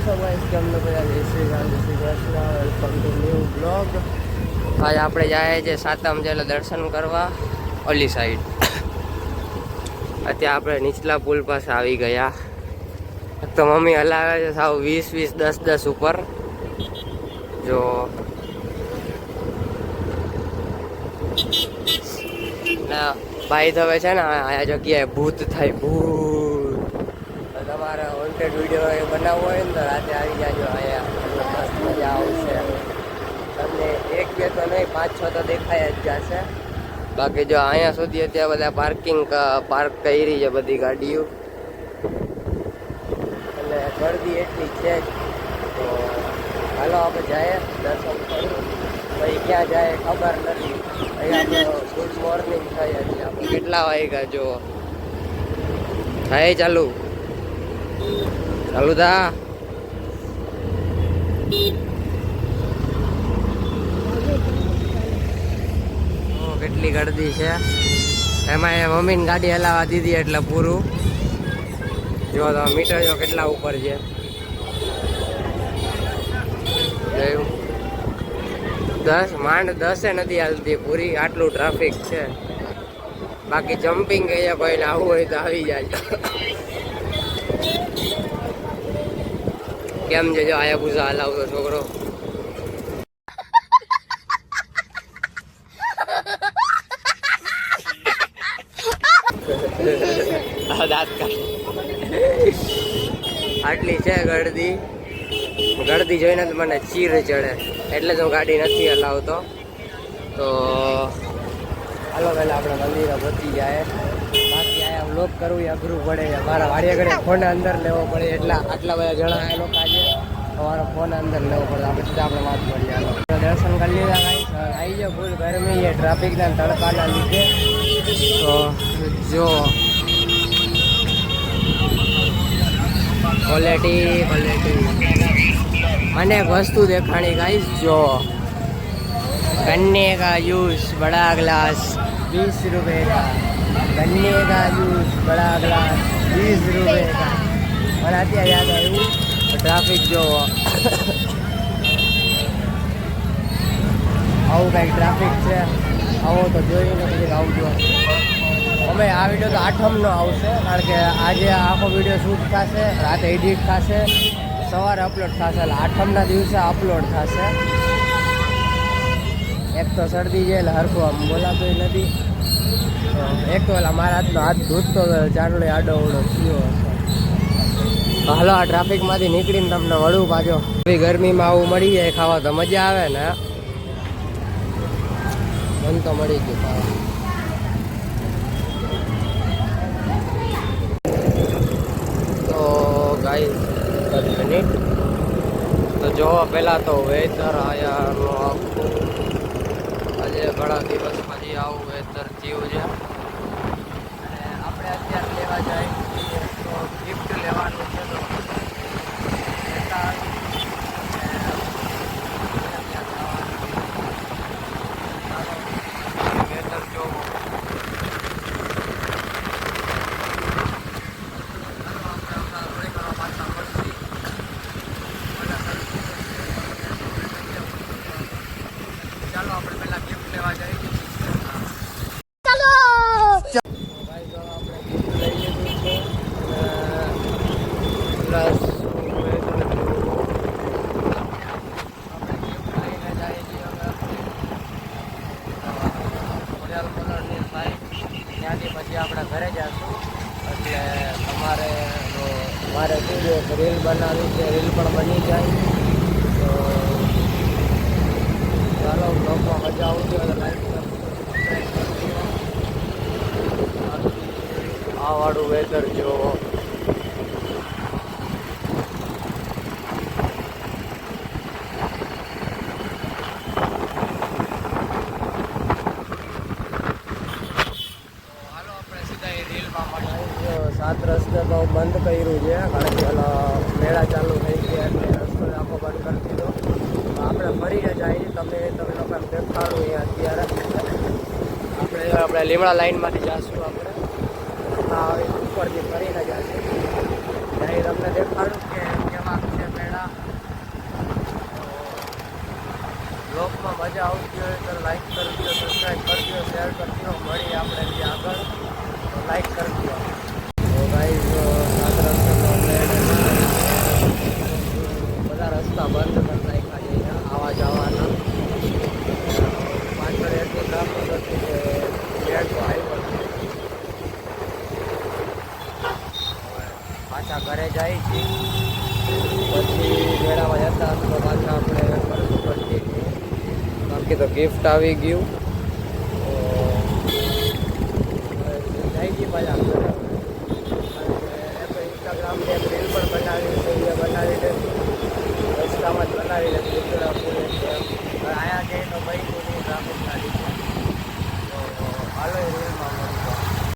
છો ગાઈસ, તમને બધા જય શ્રી રામ, જય Shri Krishna, welcome to new blog. આજ આપણે જાય છે સાતમ જેલા દર્શન કરવા ઓલી સાઈડ. અત્યારે આપણે નીચલા પુલ પાસે આવી ગયા. તો મમ્મી હલાવે છે સાવ 20-20, 10-10 ઉપર. જો ના ભાઈ હવે છે ને આ જગ્યાએ ભૂત થાય, ભૂત. તમારે વોન્ટેડ વિડીયો બનાવવો હોય ને તો રાતે આવી જાજો અહીંયા, મસ્ત મજા આવશે તમને. 1-2 તો નહીં, 5-6 તો દેખાય જ જશે. બાકી જો અહીંયા સુધી અત્યારે બધા પાર્ક કરી છે બધી ગાડીઓ, એટલે ગરદી એટલી છે જ. તો હાલો આપણે જઈએ, દર્શન કરીએ. પછી ક્યાં જાય ખબર નથી. અહીંયા આપણે ગુડ મોર્નિંગ થાય છે. આપણે કેટલા વાગ્યા જો થાય ચાલુ થા. કેટલી ગરદી છે. એમાં એ મમ્મીની ગાડી હલાવા દીધી એટલે પૂરું. જો તો મીટર જો કેટલા ઉપર છે. 10 નથી હાલતી પૂરી, આટલું ટ્રાફિક છે. બાકી જમ્પિંગ અહીંયા કોઈને આવવું હોય તો આવી જાય. કેમ છે જો આયા પૂછા હલાવતો છોકરો. આટલી છે ગળદી જોઈને તો મને ચીર ચડે, એટલે જ હું ગાડી નથી હલાવતો. તો હાલો પહેલાં આપણે મંદિરે પહોંચી જાય. બાકી આયા વ્લોગ કરવું એ અઘરું પડે. મારા વાડિયા ઘડે ફોન અંદર લેવો પડે, આટલા બધા જણા એ લોકો આજે તમારો ફોન અંદર લેવો પડે. આપણે સીધા આપણે વાત કરીએ. હાલો દર્શન કરી લીધા ગાઈસ. આવી જાઓ, ફૂલ ગરમી છે ટ્રાફિકના તડકાના લીધે. તો જો ક્વોલિટી મને એક વસ્તુ દેખાણી ગાઈસ. જો गन्ने का जूस बड़ा ग्लास 20 रुपए का, गन्ने का जूस बड़ा ग्लास 20 रुपए का. મને અત્યારે યાદ આવ્યું ટ્રાફિક જોવો. આવું કંઈક ટ્રાફિક છે. આવો તો જોઈને પછી આવજો. અમે આ વિડીયો તો 8મનો આવશે, કારણ કે આજે આખો વિડીયો શૂટ થશે, રાતે એડિટ થશે, સવારે અપલોડ થશે, એટલે 8મના દિવસે અપલોડ થશે. એક તો શરદી છે એટલે હરખું આમ બોલાતું નથી. એક તો ઓલા મારા હાથ ધૂતતો ચાંદલો આડો ઓળો થયો. હાલો આ ટ્રાફિકમાંથી નીકળીને તમને વળું પાછો. ગરમીમાં આવું મળી જાય ખાવા તો મજા આવે ને. મન તો મળી ગયું ખાવા. તો ગાઈસ 10 મિનિટ તો જોવા પહેલાં તો વેધર આયાનું આખું આજે ઘણા દિવસ પછી આવું વેધર થયું છે. અને આપણે અત્યારે લેવા જાય તો ગિફ્ટ લેવાનું છે. તો વેધર જોવો. ચાલો આપણે પહેલા ગિફ્ટ લેવા જઈએ. ચાલો ભાઈ, જો આપણે ગિફ્ટ લઈ લીધું છે. પ્લસ આપણે ગિફ્ટ લઈને જઈએ છીએ હવે રોયલ કલરની બાઇક. ત્યાંથી પછી આપણે ઘરે જઈશું. એટલે તમારે મારે શું છે, રીલ બનાવી છે, રીલ પણ બની જાય. તો ચાલો બ્લોગમાં મજા આવતી હોય તો લાઈક આ વાળું વેધર જોવો. હાલો આપણે સીધા એ રીલમાં મળીએ. 7 રસ્તે તો બંધ કર્યું છે, કારણ કે મેળા ચાલુ થઈ ગયા એટલે રસ્તો આખો બંધ કરી દીધો. આપણે ફરીને જઈએ. તમે લોકોને દેખાડું અહીંયા અત્યારે આપણે લીમડા લાઈનમાંથી જઈશું. આપણે ઉપરથી ફરીને જઈશું. ત્યારે તમને દેખાડું કે કેવા છે મેળા. મજા આવતી હોય તો લાઈક કરી દો, સબસ્ક્રાઈબ કરી દો, શેર કરી દો. મળીએ આપણે ત્યાં આગળ, તો લાઈક કરી દો. તો ગાઈઝ બધા રસ્તા બંધ કરી નાખ્યા છે આવા જવાના. પાછળ એટલું ટ્રાફિક હતું કે ગેટ તો આવ્યો નથી. પાછા ઘરે જાય છે, પછી મેળામાં જતા તો પાછા આપણે કરશું કન્ટિન્યુ. બાકી તો ગિફ્ટ આવી ગયું, તો જાય છે પાછા ઘરે.